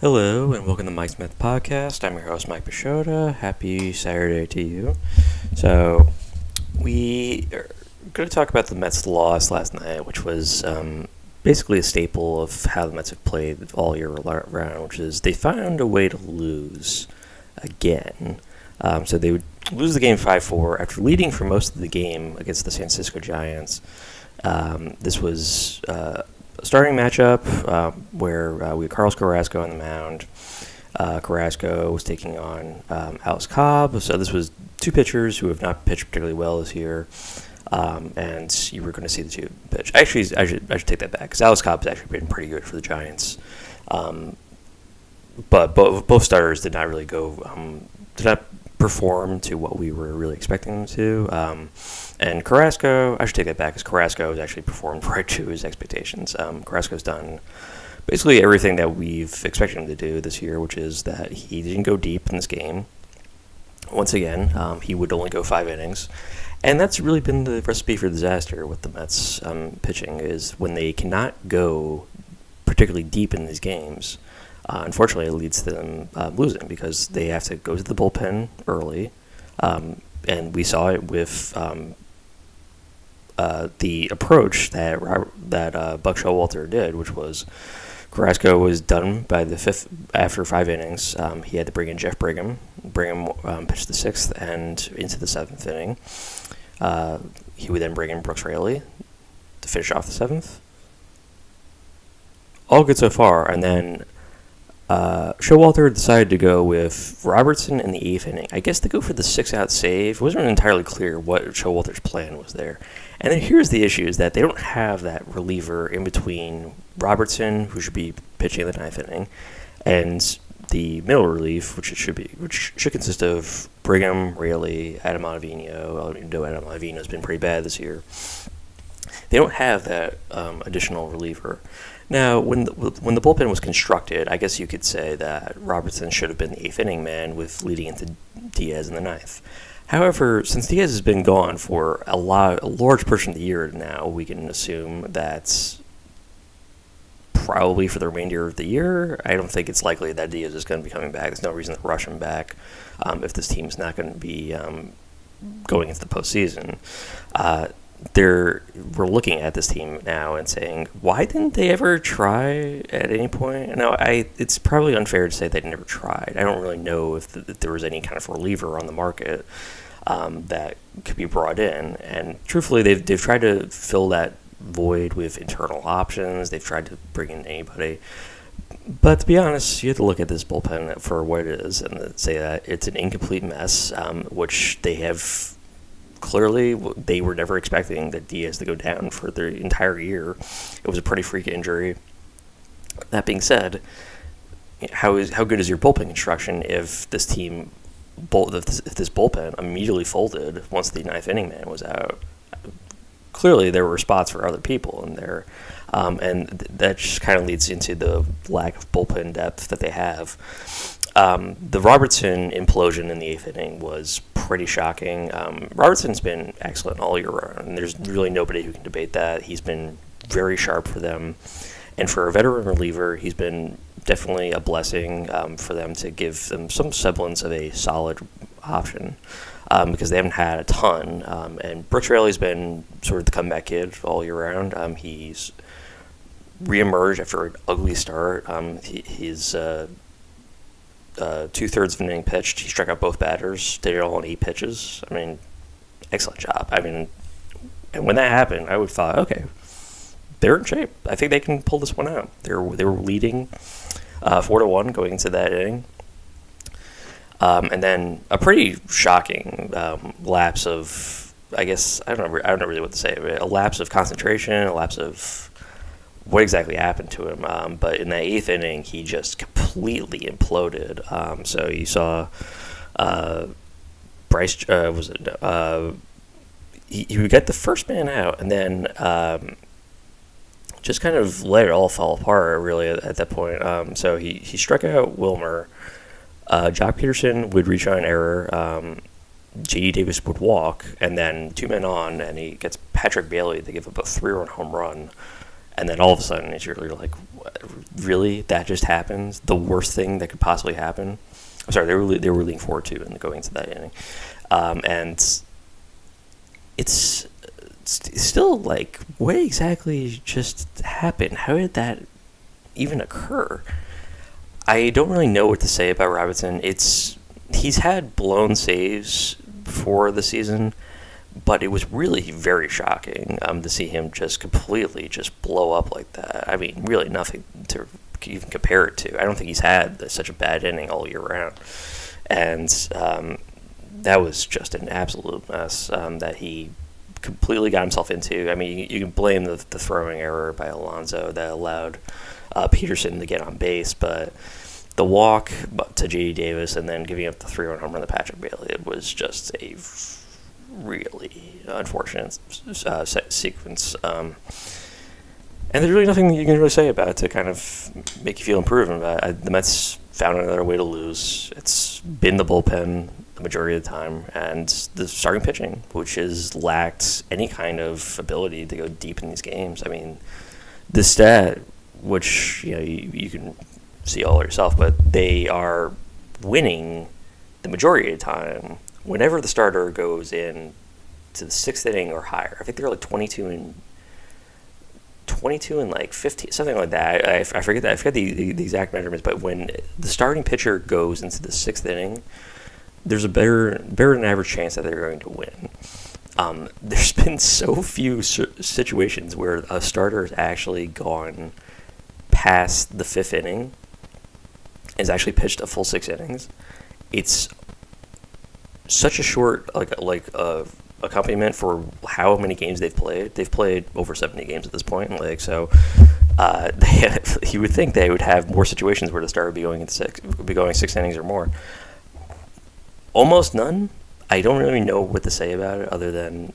Hello, and welcome to Mike Smith Podcast. I'm your host, Mike Pashota. Happy Saturday to you. So, we are going to talk about the Mets' loss last night, which was basically a staple of how the Mets have played all year round, which is they found a way to lose again. So they would lose the game 5-4 after leading for most of the game against the San Francisco Giants. This was starting matchup where we had Carlos Carrasco on the mound. Carrasco was taking on Alex Cobb. So this was two pitchers who have not pitched particularly well this year. And you were going to see the two pitch. Actually, I should take that back because Alex Cobb has actually been pretty good for the Giants. But both starters did not really did not perform to what we were really expecting them to. And Carrasco, I should take that back, because Carrasco has actually performed right to his expectations. Carrasco's done basically everything that we've expected him to do this year, which is that he didn't go deep in this game. Once again, he would only go 5 innings. And that's really been the recipe for disaster with the Mets pitching, is when they cannot go particularly deep in these games. Unfortunately, it leads to them losing because they have to go to the bullpen early. And we saw it with the approach that Buck Showalter did, which was Carrasco was done by the 5th after 5 innings. He had to bring in Jeff Brigham. Brigham pitched the 6th and into the 7th inning. He would then bring in Brooks Raley to finish off the 7th. All good so far, and then Showalter decided to go with Robertson in the 8th inning. I guess to go for the 6-out save. It wasn't entirely clear what Showalter's plan was there. And then here's the issue, is that they don't have that reliever in between Robertson, who should be pitching in the 9th inning, and the middle relief, which should consist of Brigham, Raley, Adam Ottavino. Even though Adam Ottavino's been pretty bad this year. They don't have that additional reliever. Now, when the bullpen was constructed, I guess you could say that Robertson should have been the 8th inning man with leading into Diaz in the 9th. However, since Diaz has been gone for a large portion of the year now, we can assume that's probably for the remainder of the year. I don't think it's likely that Diaz is going to be coming back. There's no reason to rush him back if this team's not going to be going into the postseason. We're looking at this team now and saying, why didn't they ever try at any point? No, it's probably unfair to say they never tried. I don't really know if there was any kind of reliever on the market that could be brought in. And truthfully, they've tried to fill that void with internal options. They've tried to bring in anybody. But to be honest, you have to look at this bullpen for what it is and say that it's an incomplete mess, which they have. Clearly, they were never expecting that Diaz to go down for the entire year. It was a pretty freak injury. That being said, how good is your bullpen construction if this bullpen immediately folded once the 9th inning man was out? Clearly, there were spots for other people in there, and that just kind of leads into the lack of bullpen depth that they have. The Robertson implosion in the 8th inning was pretty shocking. Robertson's been excellent all year round, and there's really nobody who can debate that. He's been very sharp for them, and for a veteran reliever, he's been definitely a blessing for them to give them some semblance of a solid option because they haven't had a ton. And Brooks Raley's been sort of the comeback kid all year round. He's reemerged after an ugly start. He's 2/3 of an inning pitched. He struck out both batters. Did it all in 8 pitches. I mean, excellent job. I mean, and when that happened, I would have thought, okay, they're in shape. I think they can pull this one out. They were leading 4-1 going into that inning, and then a pretty shocking lapse of, I guess I don't know really what to say. A lapse of concentration, a lapse of what exactly happened to him. But in that 8th inning, he just completely imploded. So you saw Bryce, he would get the first man out, and then just kind of let it all fall apart, really, at that point. So he struck out Wilmer. Jock Peterson would reach on an error. J.D. Davis would walk, and then 2 men on, and he gets Patrick Bailey to give up a 3-run home run. And then all of a sudden, you're like, what, really? That just happened? The worst thing that could possibly happen? I'm sorry, they were leaning forward to and going into that inning. And it's still like, what exactly just happened? How did that even occur? I don't really know what to say about Robertson. He's had blown saves before the season, but it was really very shocking to see him just completely just blow up like that. I mean, really nothing to even compare it to. I don't think he's had such a bad inning all year round. And that was just an absolute mess that he completely got himself into. I mean, you can blame the throwing error by Alonso that allowed Peterson to get on base, but the walk to J.D. Davis and then giving up the 3-run home run to Patrick Bailey, it was just a really unfortunate sequence. And there's really nothing you can really say about it to kind of make you feel improved about it. The Mets found another way to lose. It's been the bullpen the majority of the time, and the starting pitching, which has lacked any kind of ability to go deep in these games. I mean, the stat, which you can see all yourself, but they are winning the majority of the time whenever the starter goes in to the sixth inning or higher. I think they're like 22 and like 15, something like that. I forget that. I forget the exact measurements, but when the starting pitcher goes into the sixth inning, there's a better than average chance that they're going to win. There's been so few situations where a starter has actually gone past the fifth inning, has actually pitched a full 6 innings. It's such a short accompaniment for how many games they've played. They've played over 70 games at this point, you would think they would have more situations where the starter would be going 6 innings or more. Almost none. I don't really know what to say about it other than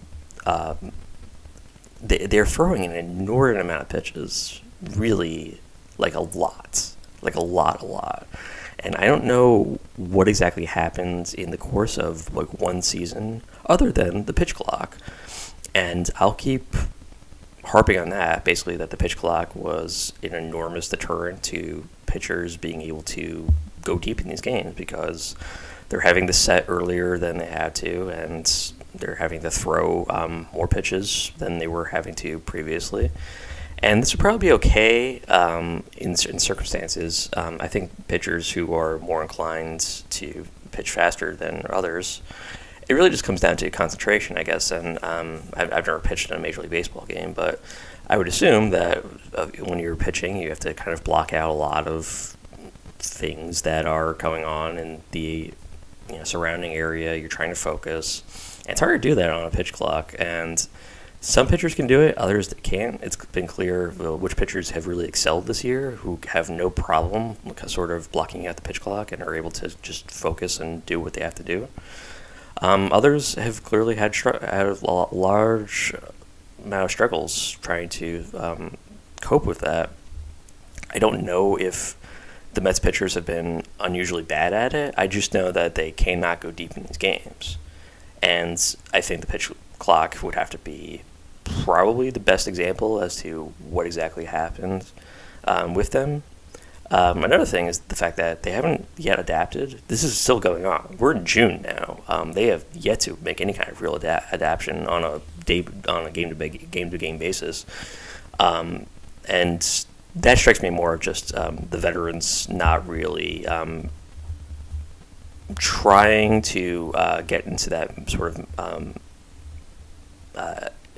they're throwing an inordinate amount of pitches, really, like a lot. And I don't know what exactly happens in the course of like one season other than the pitch clock. And I'll keep harping on that, basically, that the pitch clock was an enormous deterrent to pitchers being able to go deep in these games because they're having to set earlier than they had to, and they're having to throw more pitches than they were having to previously. And this would probably be okay in certain circumstances. I think pitchers who are more inclined to pitch faster than others, it really just comes down to concentration, I guess. And I've never pitched in a Major League Baseball game, but I would assume that when you're pitching, you have to kind of block out a lot of things that are going on in the surrounding area. You're trying to focus. And it's hard to do that on a pitch clock. And some pitchers can do it, others can't. It's been clear which pitchers have really excelled this year, who have no problem sort of blocking out the pitch clock and are able to just focus and do what they have to do. Others have clearly had a large amount of struggles trying to cope with that. I don't know if the Mets pitchers have been unusually bad at it. I just know that they cannot go deep in these games. And I think the pitch clock would have to be probably the best example as to what exactly happened with them. Another thing is the fact that they haven't yet adapted. This is still going on. We're in June now. They have yet to make any kind of real adaptation on a game-to-game basis. And that strikes me more of just the veterans not really trying to get into that sort of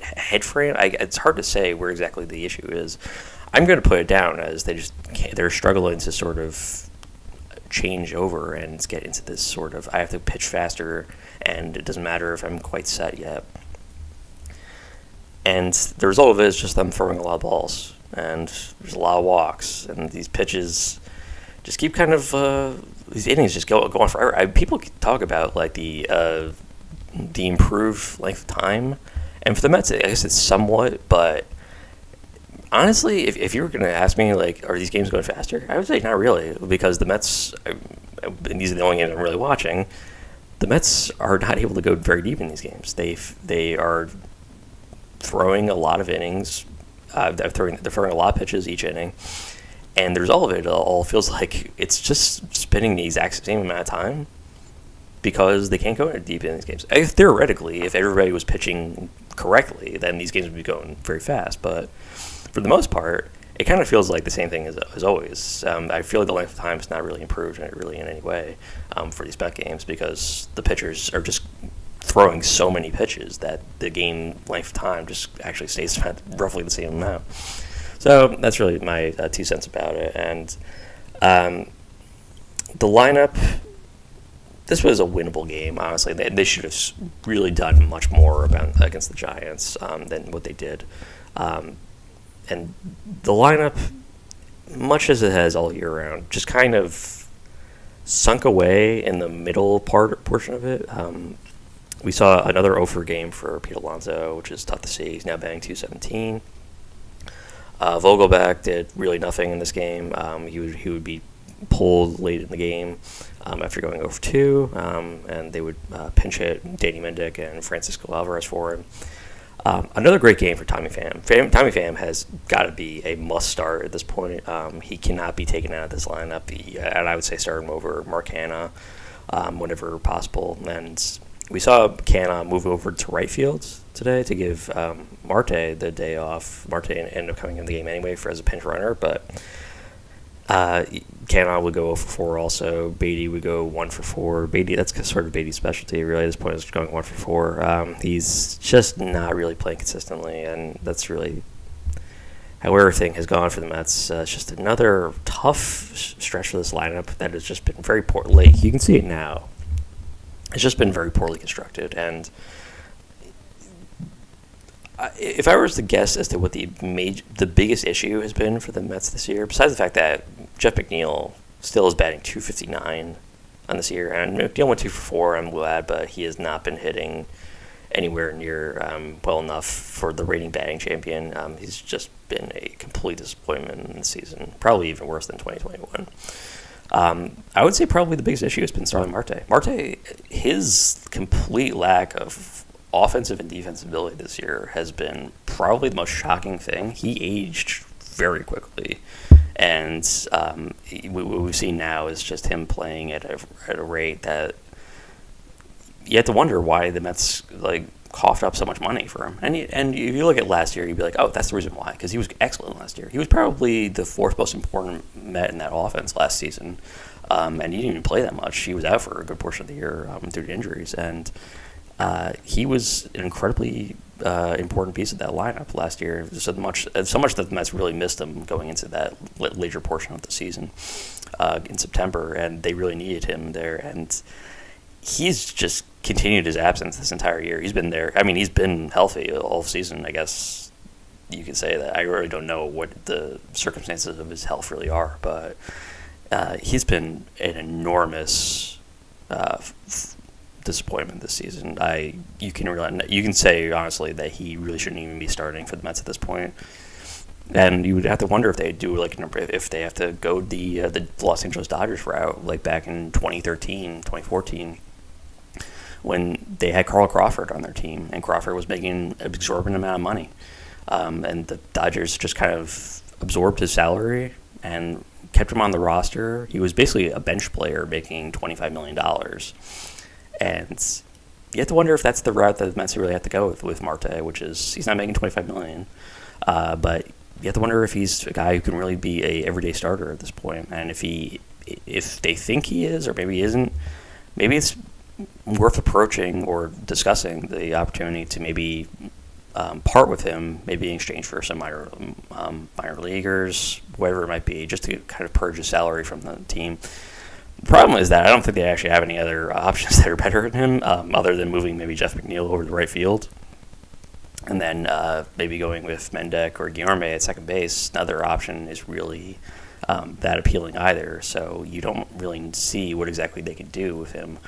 head frame. It's hard to say where exactly the issue is. I'm going to put it down as they're struggling to sort of change over and get into this sort of, I have to pitch faster and it doesn't matter if I'm quite set yet. And the result of it is just them throwing a lot of balls, and there's a lot of walks, and these pitches just keep kind of these innings just go on forever. People talk about like the improved length of time, and for the Mets, I guess it's somewhat, but honestly, if you were going to ask me, like, are these games going faster? I would say not really, because the Mets, and these are the only games I'm really watching, the Mets are not able to go very deep in these games. They are throwing a lot of innings they're throwing a lot of pitches each inning, and the result of it all feels like it's just spending the exact same amount of time because they can't go deep in these games. Theoretically, if everybody was pitching correctly, then these games would be going very fast. But for the most part, it kind of feels like the same thing as always. I feel like the length of time is not really improved really in any way for these Met games because the pitchers are just throwing so many pitches that the game length of time just actually stays at roughly the same amount. So that's really my 2 cents about it. And the lineup, this was a winnable game, honestly. They should have really done much more against the Giants than what they did. And the lineup, much as it has all year round, just kind of sunk away in the middle portion of it. We saw another 0-for game for Pete Alonso, which is tough to see. He's now batting .217. Vogelback did really nothing in this game. He would be pulled late in the game after going 0-for-2, and they would pinch hit Danny Mendick and Francisco Alvarez for him. Another great game for Tommy Pham. Tommy Pham has got to be a must-start at this point. He cannot be taken out of this lineup, and I would say start him over Mark Hanna whenever possible. And we saw Canna move over to right field today to give Marte the day off. Marte ended up coming in the game anyway as a pinch runner, but Canna would go 0-for-4 also. Beatty would go 1-for-4. Beatty, that's sort of Beatty's specialty, really, at this point, is going 1-for-4. He's just not really playing consistently, and that's really how everything has gone for the Mets. It's just another tough stretch for this lineup that has just been very poor. Like, you can see it now. It's just been very poorly constructed, and if I was to guess as to what the biggest issue has been for the Mets this year, besides the fact that Jeff McNeil still is batting .259 on this year, and McNeil went 2-for-4, I'm glad, but he has not been hitting anywhere near well enough for the reigning batting champion. He's just been a complete disappointment in the season, probably even worse than 2021. I would say probably the biggest issue has been Starling Marte. Marte, his complete lack of offensive and defensive ability this year has been probably the most shocking thing. He aged very quickly, and what we've seen now is just him playing at a rate that you have to wonder why the Mets coughed up so much money for him. And if you look at last year, you'd be like, oh, that's the reason why, because he was excellent last year. He was probably the fourth most important Met in that offense last season, and he didn't even play that much. He was out for a good portion of the year due to injuries, and he was an incredibly important piece of that lineup last year. So much that the Mets really missed him going into that later portion of the season in September, and they really needed him there. And he's just continued his absence this entire year. He's been there. I mean, he's been healthy all season, I guess you could say that. I really don't know what the circumstances of his health really are, but he's been an enormous disappointment this season. You can say honestly that he really shouldn't even be starting for the Mets at this point. And you would have to wonder if they do if they have to go the Los Angeles Dodgers route like back in 2013, 2014. When they had Carl Crawford on their team, and Crawford was making an exorbitant amount of money. And the Dodgers just kind of absorbed his salary and kept him on the roster. He was basically a bench player making $25 million. And you have to wonder if that's the route that the Mets really have to go with Marte, which is he's not making $25 million. But you have to wonder if he's a guy who can really be a everyday starter at this point. And if they think he is, or maybe he isn't, maybe it's worth approaching or discussing the opportunity to maybe part with him, maybe in exchange for some minor leaguers, whatever it might be, just to kind of purge his salary from the team. The problem is that I don't think they actually have any other options that are better than him, other than moving maybe Jeff McNeil over to the right field, and then maybe going with Mendick or Guillorme at second base. Another option is really that appealing either, so you don't really see what exactly they can do with him.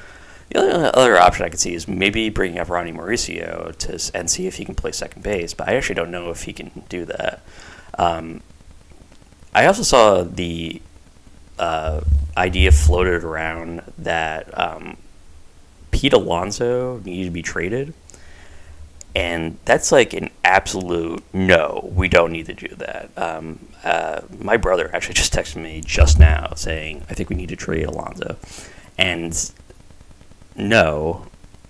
The other option I could see is maybe bringing up Ronnie Mauricio and see if he can play second base, but I actually don't know if he can do that. I also saw the idea floated around that Pete Alonso needed to be traded. And that's like an absolute no, we don't need to do that. My brother actually just texted me just now saying, I think we need to trade Alonso. And no,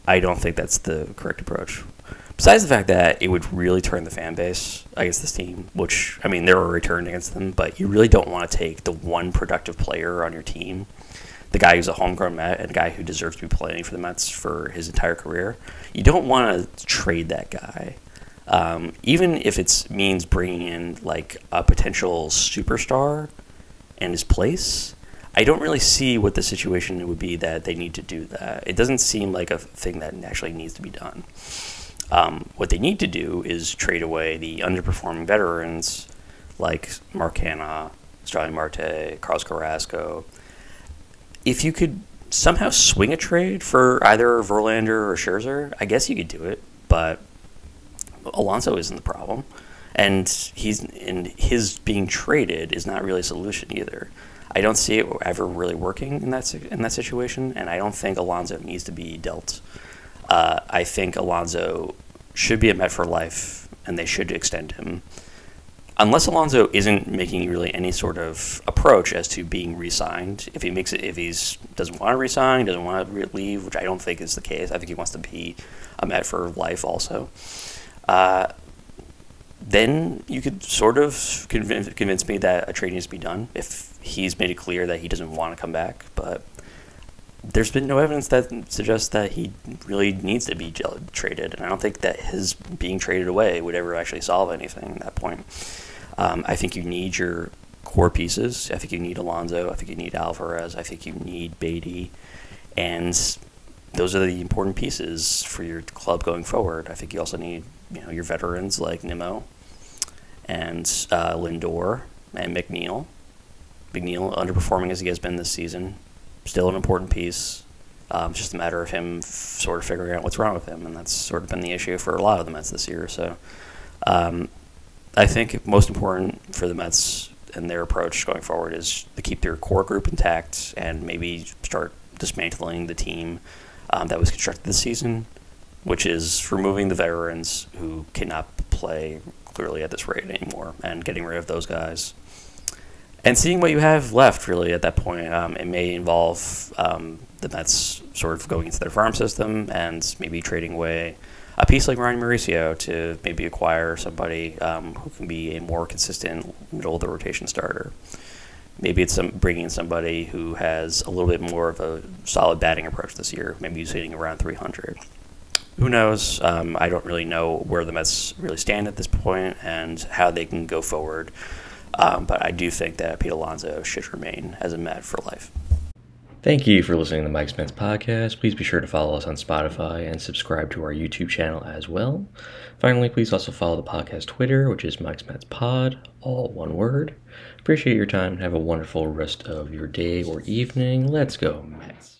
I don't think that's the correct approach. Besides the fact that it would really turn the fan base against this team, which, I mean, they're already turned against them, but you really don't want to take the one productive player on your team, the guy who's a homegrown Met and a guy who deserves to be playing for the Mets for his entire career. You don't want to trade that guy. Even if it means bringing in like a potential superstar in his place, I don't really see what the situation would be that they need to do that. It doesn't seem like a thing that actually needs to be done. What they need to do is trade away the underperforming veterans like Mark Hanna, Starling Marte, Carlos Carrasco. If you could somehow swing a trade for either Verlander or Scherzer, I guess you could do it, but Alonso isn't the problem. And his being traded is not really a solution either. I don't see it ever really working in that situation, and I don't think Alonso needs to be dealt. I think Alonso should be a Met for life, and they should extend him. Unless Alonso isn't making really any sort of approach as to being re-signed, if he doesn't want to re-sign, doesn't want to leave, which I don't think is the case. I think he wants to be a Met for life also. Then you could sort of convince me that a trade needs to be done if he's made it clear that he doesn't want to come back. But there's been no evidence that suggests that he really needs to be traded, and I don't think that his being traded away would ever actually solve anything at that point. I think you need your core pieces. I think you need Alonso. I think you need Alvarez. I think you need Beatty, and those are the important pieces for your club going forward. I think you also need your veterans like Nimmo and Lindor and McNeil. McNeil, underperforming as he has been this season, still an important piece. It's just a matter of him sort of figuring out what's wrong with him, and that's sort of been the issue for a lot of the Mets this year. So I think most important for the Mets and their approach going forward is to keep their core group intact and maybe start dismantling the team that was constructed this season, which is removing the veterans who cannot play clearly at this rate anymore and getting rid of those guys. And seeing what you have left, really, at that point. It may involve the Mets sort of going into their farm system and maybe trading away a piece like Ryan Mauricio to maybe acquire somebody who can be a more consistent middle-of-the-rotation starter. Maybe it's bringing in somebody who has a little bit more of a solid batting approach this year. Maybe he's hitting around 300. Who knows? I don't really know where the Mets really stand at this point and how they can go forward. But I do think that Pete Alonso should remain as a Met for life. Thank you for listening to the Mike's Mets podcast. Please be sure to follow us on Spotify and subscribe to our YouTube channel as well. Finally, please also follow the podcast Twitter, which is Mike's Mets Pod, all one word. Appreciate your time and have a wonderful rest of your day or evening. Let's go, Mets.